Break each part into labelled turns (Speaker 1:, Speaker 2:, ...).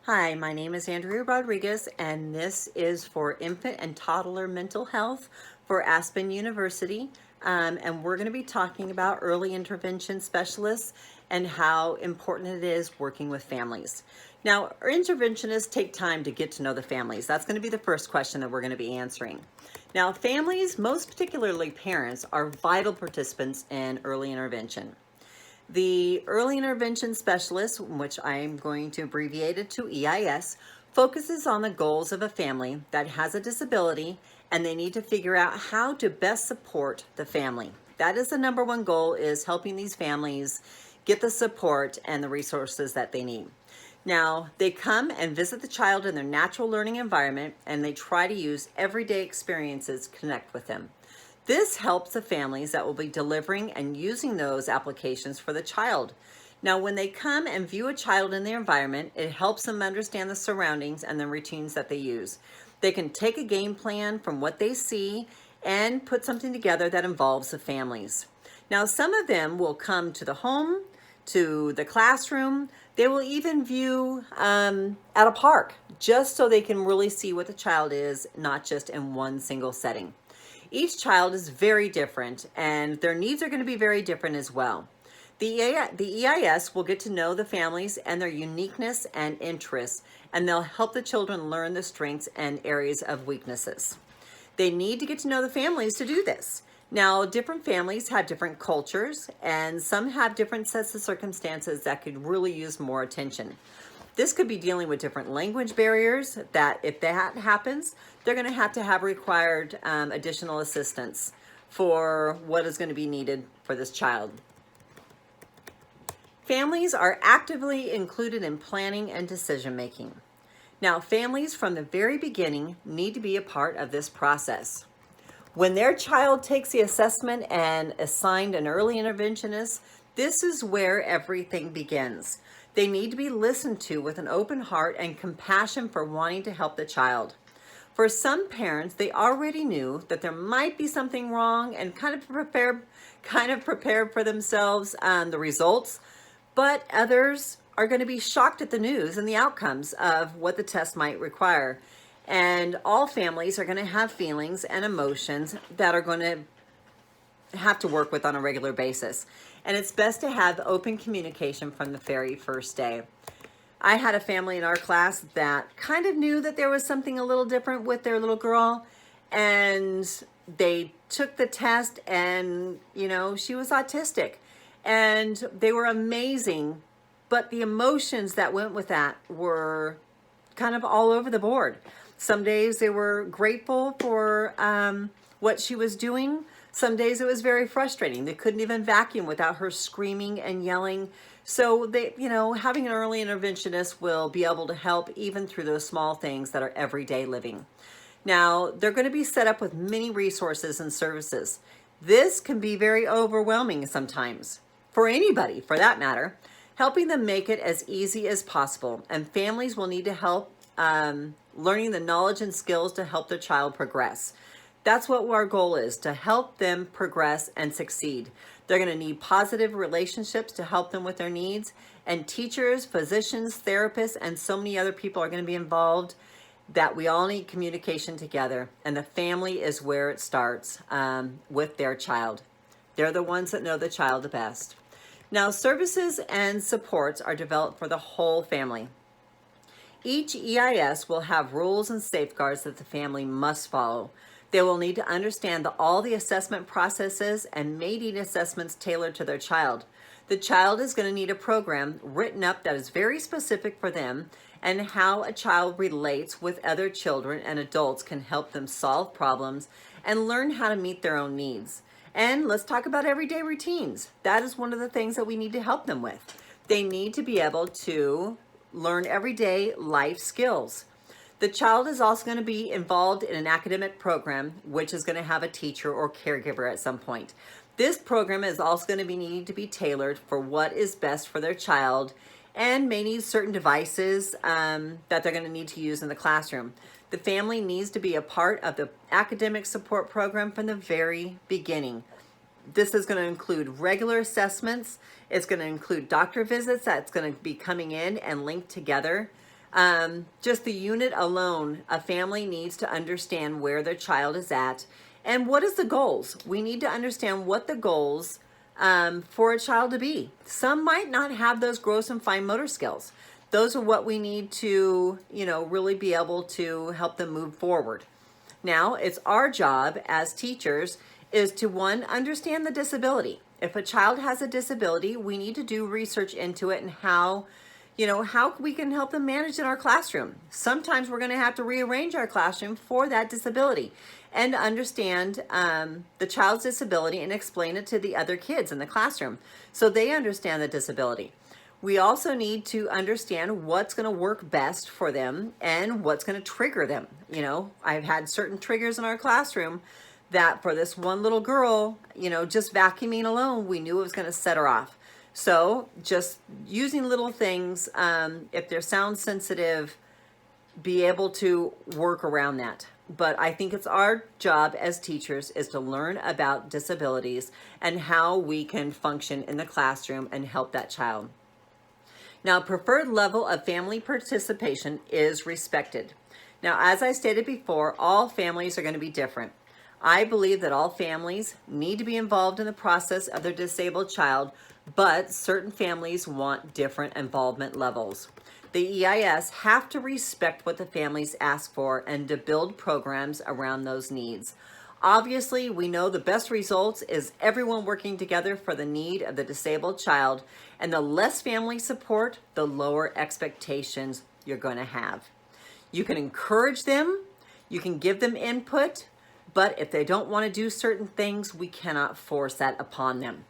Speaker 1: Hi, my name is Andrea Rodrigues, and this is for infant and toddler mental health for Aspen University. And we're going to be talking about early intervention specialists and how important it is working with families. Now, our interventionists take time to get to know the families. That's going to be the first question that we're going to be answering. Now, families, most particularly parents, are vital participants in early intervention. The early intervention specialist, which I'm going to abbreviate it to EIS, focuses on the goals of a family that has a disability, and they need to figure out how to best support the family. That is the number one goal, is helping these families get the support and the resources that they need. Now, they come and visit the child in their natural learning environment, and they try to use everyday experiences to connect with them. This helps the families that will be delivering and using those applications for the child. Now, when they come and view a child in their environment, it helps them understand the surroundings and the routines that they use. They can take a game plan from what they see and put something together that involves the families. Now, some of them will come to the home, to the classroom. They will even view at a park, just so they can really see what the child is, not just in one single setting. Each child is very different, and their needs are going to be very different as well. The EIS will get to know the families and their uniqueness and interests, and they'll help the children learn the strengths and areas of weaknesses. They need to get to know the families to do this. Now, different families have different cultures, and some have different sets of circumstances that could really use more attention. This could be dealing with different language barriers that, if that happens, they're going to have required additional assistance for what is going to be needed for this child. Families are actively included in planning and decision making. Now, families from the very beginning need to be a part of this process. When their child takes the assessment and assigned an early interventionist, this is where everything begins. They need to be listened to with an open heart and compassion for wanting to help the child. For some parents, they already knew that there might be something wrong and kind of prepared for themselves the results, but others are going to be shocked at the news and the outcomes of what the test might require. And all families are going to have feelings and emotions that are going to have to work with on a regular basis. And it's best to have open communication from the very first day. I had a family in our class that kind of knew that there was something a little different with their little girl, and they took the test, and she was autistic, and they were amazing, but the emotions that went with that were kind of all over the board. Some days they were grateful for what she was doing. Some days it was very frustrating. They couldn't even vacuum without her screaming and yelling. So having an early interventionist will be able to help even through those small things that are everyday living. Now, they're going to be set up with many resources and services. This can be very overwhelming sometimes, for anybody for that matter. Helping them make it as easy as possible, and families will need to help learning the knowledge and skills to help their child progress. That's what our goal is, to help them progress and succeed. They're going to need positive relationships to help them with their needs, and teachers, physicians, therapists, and so many other people are going to be involved, that we all need communication together, and the family is where it starts with their child. They're the ones that know the child the best. Now, services and supports are developed for the whole family. Each EIS will have rules and safeguards that the family must follow. They will need to understand all the assessment processes and may need assessments tailored to their child. The child is going to need a program written up that is very specific for them, and how a child relates with other children and adults can help them solve problems and learn how to meet their own needs. And let's talk about everyday routines. That is one of the things that we need to help them with. They need to be able to learn everyday life skills. The child is also going to be involved in an academic program, which is going to have a teacher or caregiver at some point. This program is also going to need to be tailored for what is best for their child, and may need certain devices that they're going to need to use in the classroom. The family needs to be a part of the academic support program from the very beginning. This is going to include regular assessments. It's going to include doctor visits that's going to be coming in and linked together. Just the unit alone, a family needs to understand where their child is at and what is the goals. We need to understand what the goals for a child to be. Some might not have those gross and fine motor skills. Those are what we need to, really be able to help them move forward. Now, it's our job as teachers is to, one, understand the disability. If a child has a disability, we need to do research into it and how we can help them manage in our classroom. Sometimes we're going to have to rearrange our classroom for that disability and understand the child's disability and explain it to the other kids in the classroom so they understand the disability. We also need to understand what's going to work best for them and what's going to trigger them. I've had certain triggers in our classroom that for this one little girl, just vacuuming alone, we knew it was going to set her off. So just using little things, if they're sound sensitive, be able to work around that. But I think it's our job as teachers is to learn about disabilities and how we can function in the classroom and help that child. Now, preferred level of family participation is respected. Now, as I stated before, all families are going to be different. I believe that all families need to be involved in the process of their disabled child, but certain families want different involvement levels. The EIS have to respect what the families ask for and to build programs around those needs. Obviously, we know the best results is everyone working together for the need of the disabled child, and the less family support, the lower expectations you're going to have. You can encourage them, you can give them input, but if they don't want to do certain things, we cannot force that upon them.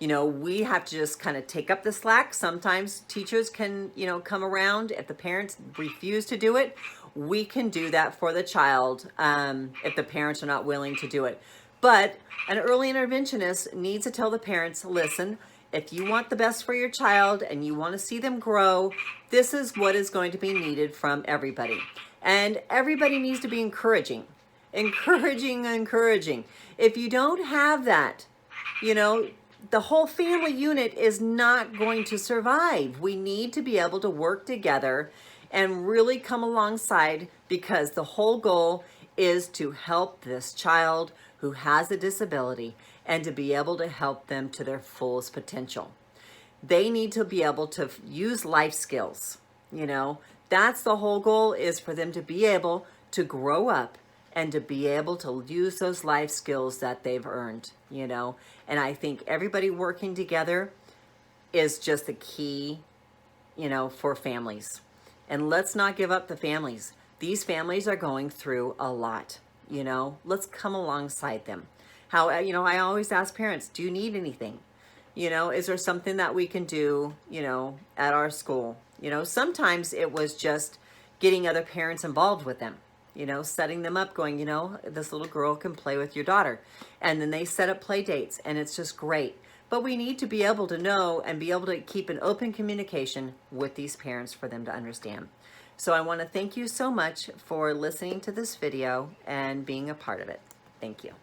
Speaker 1: We have to just kind of take up the slack. Sometimes teachers can, come around. If the parents refuse to do it, we can do that for the child if the parents are not willing to do it. But an early interventionist needs to tell the parents, listen, if you want the best for your child and you want to see them grow, this is what is going to be needed from everybody. And everybody needs to be encouraging. Encouraging. If you don't have that, the whole family unit is not going to survive. We need to be able to work together and really come alongside, because the whole goal is to help this child who has a disability and to be able to help them to their fullest potential. They need to be able to use life skills. That's the whole goal, is for them to be able to grow up and to be able to use those life skills that they've earned, And I think everybody working together is just the key, for families. And let's not give up the families. These families are going through a lot, Let's come alongside them. I always ask parents, do you need anything? Is there something that we can do, at our school? Sometimes it was just getting other parents involved with them. Setting them up, going, this little girl can play with your daughter. And then they set up play dates, and it's just great. But we need to be able to know and be able to keep an open communication with these parents for them to understand. So I want to thank you so much for listening to this video and being a part of it. Thank you.